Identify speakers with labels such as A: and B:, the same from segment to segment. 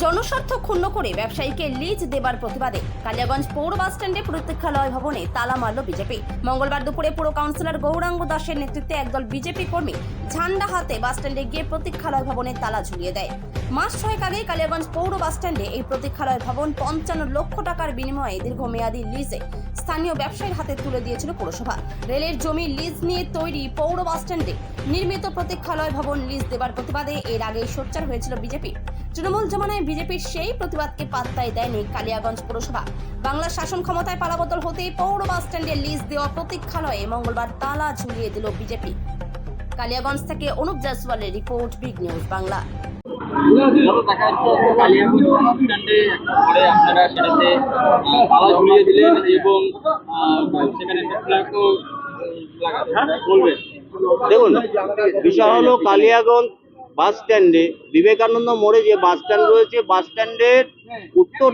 A: জনস্বার্থ ক্ষুণ্ণ করে ব্যবসায়ীকে লিজ দেবার প্রতিবাদে কালিয়াগঞ্জ পৌর বাসস্ট্যান্ডে প্রতীক্ষালয় ভবনে তালা মারল বিজেপি। মঙ্গলবার দুপুরে পুর কাউন্সিলর গৌরাঙ্গ দাসের নেতৃত্বে একদল বিজেপি কর্মী ঝান্ডা হাতে বাসস্ট্যান্ডে গিয়ে প্রতীক্ষালয় ভবনে তালা ঝুলিয়ে দেয়। মাস 6 আগে কালিয়াগঞ্জ পৌর বাসস্ট্যান্ডে এই প্রতীক্ষালয় ভবন 55 লক্ষ টাকার বিনিময়ে দীর্ঘমেয়াদী লিজে স্থানীয় ব্যবসায়ীর হাতে তুলে দিয়েছিল পুরসভা। রেলের জমি লিজ নিয়ে তৈরি পৌর বাসস্ট্যান্ডে নির্মিত প্রতীক্ষালয় ভবন লিজ দেবার প্রতিবাদে এর আগে সোচ্চার হয়েছিল বিজেপি। তৃণমূল জমানায় বিজেপির সেই প্রতিবাদকে পাত্তাই দেয়নি কালিয়াগঞ্জ পুরসভা। বাংলার শাসন ক্ষমতায় পালাবদল হতেই পৌর বাসস্ট্যান্ডে লিজ দেওয়া প্রতীক্ষালয়ে মঙ্গলবার তালা ঝুলিয়ে দিল বিজেপি। কালিয়াগঞ্জ থেকে অনুপ জয়সওয়ালের রিপোর্ট, বিগ নিউজ বাংলা।
B: দেখা যাচ্ছে কালিয়াগঞ্জ বাসস্ট্যান্ডে একটা ঘরে আপনারা সেটাতে তালা ঝুলিয়ে দিলেন এবং সেখানে ফ্ল্যাগও লাগালেন, বলবেন?
C: দেখুন, বিষয় হলো কালিয়াগঞ্জ বাস স্ট্যান্ডে বিবেকানন্দ মোড়ে যে বাস স্ট্যান্ড রয়েছে, বাস স্ট্যান্ডের উত্তর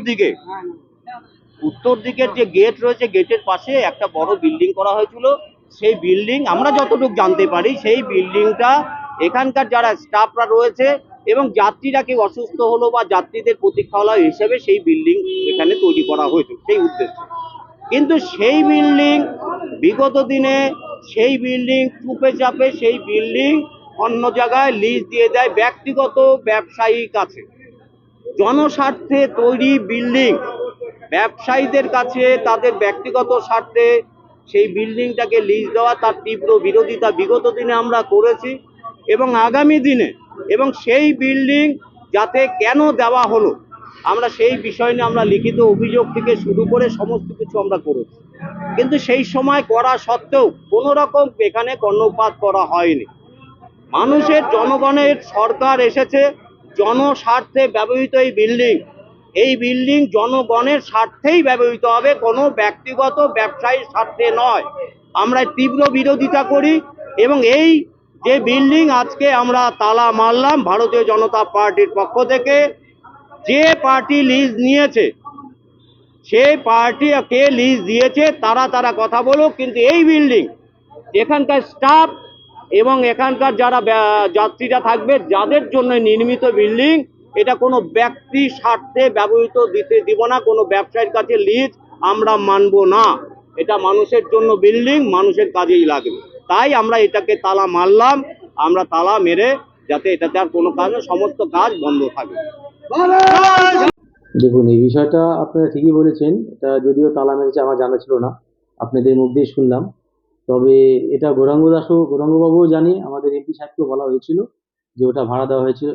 C: দিকের যে গেট রয়েছে, গেটের পাশে একটা বড় বিল্ডিং করা হয়েছিল। সেই বিল্ডিং আমরা যতটুকু জানতে পারি, সেই বিল্ডিংটা এখানকার যারা স্টাফরা রয়েছে এবং যাত্রীরা কেউ অসুস্থ হলো বা যাত্রীদের প্রতীক্ষালয় হিসেবে সেই বিল্ডিং এখানে তৈরি করা হয়েছে সেই উদ্দেশ্যে। কিন্তু সেই বিল্ডিং বিগত দিনে সেই বিল্ডিং চুপে চাপে সেই বিল্ডিং অন্য জায়গায় লিজ দিয়ে দেয় ব্যক্তিগত ব্যবসায়ীর কাছে। জনস্বার্থে তৈরি বিল্ডিং ব্যবসায়ীদের কাছে তাদের ব্যক্তিগত স্বার্থে সেই বিল্ডিংটাকে লিজ দেওয়া, তার তীব্র বিরোধিতা বিগত দিনে আমরা করেছি এবং আগামী দিনে এবং সেই বিল্ডিং যাতে কেন দেওয়া হলো আমরা সেই বিষয় নিয়ে আমরা লিখিত অভিযোগ থেকে শুরু করে সমস্ত কিছু আমরা করেছি। কিন্তু সেই সময় করা সত্ত্বেও কোনো রকম এখানে কর্ণপাত করা হয়নি। মানুষের জনগণের সরকার এসেছে, জনস্বার্থে ব্যবহৃত এই বিল্ডিং জনগণের স্বার্থেই ব্যবহৃত হবে, কোনো ব্যক্তিগত ব্যবসায়ীর স্বার্থে নয়। আমরা তীব্র বিরোধিতা করি এবং এই যে বিল্ডিং আজকে আমরা তালা মারলাম ভারতীয় জনতা পার্টির পক্ষ থেকে। যে পার্টি লিজ নিয়েছে সেই পার্টিকে লিজ দিয়েছে তারা কথা বলুক, কিন্তু এই বিল্ডিং এখানকার স্টাফ এবং এখানকার যারা যাত্রীরা থাকবে যাদের জন্য নির্মিত বিল্ডিং, এটা কোনো ব্যক্তি স্বার্থে ব্যবহৃত দিব না, কোনো ব্যবসায়ীর কাছে লিজ আমরা মানব না। এটা মানুষের জন্য বিল্ডিং, মানুষের কাজেই লাগবে। তাই আমরা এটাকে তালা মারলাম, আমরা তালা মেরে যাতে এটাতে আর কোনো কাজ সমস্ত কাজ বন্ধ থাকে।
D: দেখুন, এই বিষয়টা আপনারা ঠিকই বলেছেন। এটা যদিও তালা মেরেছে আমার জানা ছিল না, আপনাদের মুখ দিয়ে শুনলাম। তবে এটা গৌরাঙ্গবাবুও জানি, আমাদের এমপি সাহেবকেও বলা হয়েছিল যে ওটা ভাড়া দেওয়া হয়েছিল।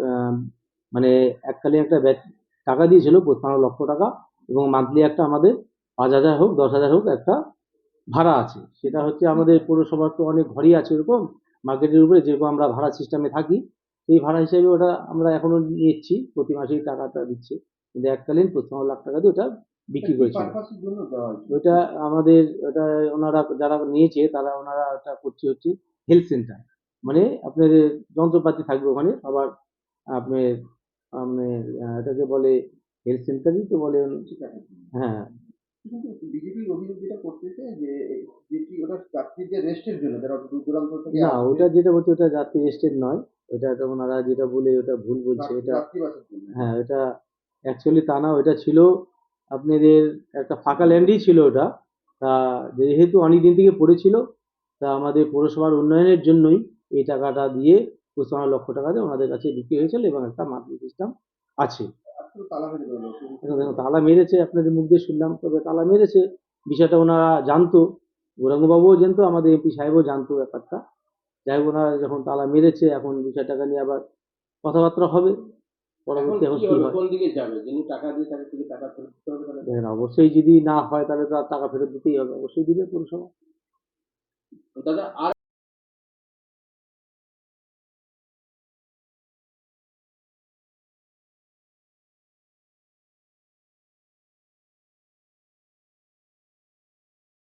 D: মানে এককালে একটা টাকা দিয়েছিল 55 লক্ষ টাকা এবং মান্থলি একটা আমাদের 5,000 হোক 10,000 হোক একটা ভাড়া আছে। সেটা হচ্ছে আমাদের পৌরসভার তো অনেক ঘরই আছে এরকম মার্কেটের উপরে, যেরকম আমরা ভাড়া সিস্টেমে থাকি সেই ভাড়া হিসেবে ওটা আমরা এখনো নিচ্ছি, প্রতি মাসেই টাকাটা দিচ্ছে। কিন্তু এককালীন 55 লাখ টাকা দিয়ে ওটা বিক্রি করেছিল। ওইটা আমাদের ওটা ওনারা যারা নিয়েছে ওনারা ওটা করছে হচ্ছে হেলথ সেন্টার, মানে আপনার যন্ত্রপাতি থাকবে ওখানে। আবার আপনার আপনার এটাকে বলে হেলথ সেন্টারই তো বলে। হ্যাঁ,
E: কিন্তু বিজেপির অভিযোগ যেটা করতেছে যে যেটি ওটা যাত্রীদের রেস্টের জন্য, যারা দূর দূরান্ত থেকে
D: না, ওটা যেটা বলছে ওটা যাত্রী রেস্টের নয়, ওটা ওনারা যেটা বলে ওটা ভুল বলছে। এটা হ্যাঁ, এটা অ্যাকচুয়ালি তা না, ওটা ছিল আপনাদের একটা ফাঁকা ল্যান্ডই ছিল ওটা। তা যেহেতু অনেকদিন থেকে পড়েছিল, তা আমাদের পৌরসভার উন্নয়নের জন্যই এই টাকাটা দিয়ে 55 লক্ষ টাকা দিয়ে ওনাদের কাছে বিক্রি হয়েছিল এবং একটা মান্থলি সিস্টেম আছে। তালা মেরেছে আপনাদের মুখ দিয়ে শুনলাম, তবে তালা মেরেছে বিষয়টা ওনারা জানতো, গৌরাঙ্গবাবুও জানতো, আমাদের এমপি সাহেবও জানতো ব্যাপারটা। যাই হোক, ওনারা যখন তালা মেরেছে এখন বিষয়টাকে নিয়ে আবার কথাবার্তা হবে পরবর্তী। এখন কি হয়,
E: কোন দিকে যাবে? যিনি টাকা দিয়ে তাদের থেকে টাকা ফেরত দিতে হবে।
D: দেখেন, অবশ্যই যদি না হয় তাহলে তো আর টাকা ফেরত দিতেই হবে, অবশ্যই দিবে পৌরসভা।
E: দাদা আর